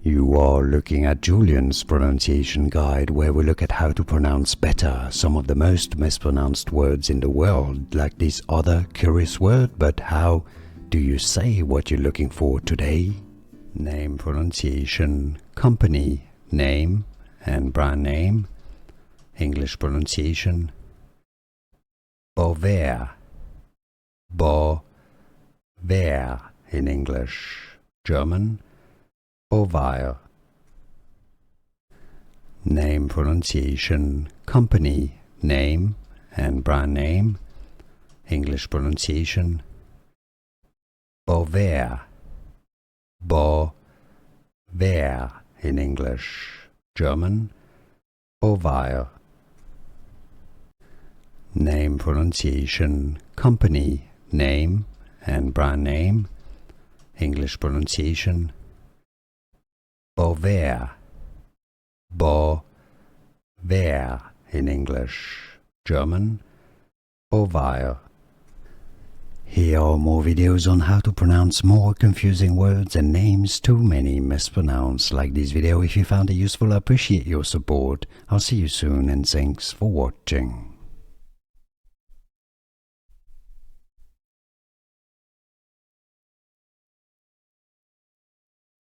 You are looking at Julian's pronunciation guide, where we look at how to pronounce better some of the most mispronounced words in the world, like this other curious word. But how do you say what you're looking for today? Name pronunciation, company name and brand name. English pronunciation, Bovaer, Bovaer in English. German, Bovaer. Name pronunciation, company name and brand name. English pronunciation, Bovaer, Bovaer in English. German, Bovaer. Name pronunciation, company name and brand name. English pronunciation, Bovaer, Bovaer in English. German, Bovaer. Here are more videos on how to pronounce more confusing words and names too many mispronounced. Like this video if you found it useful. I appreciate your support. I'll see you soon and thanks for watching.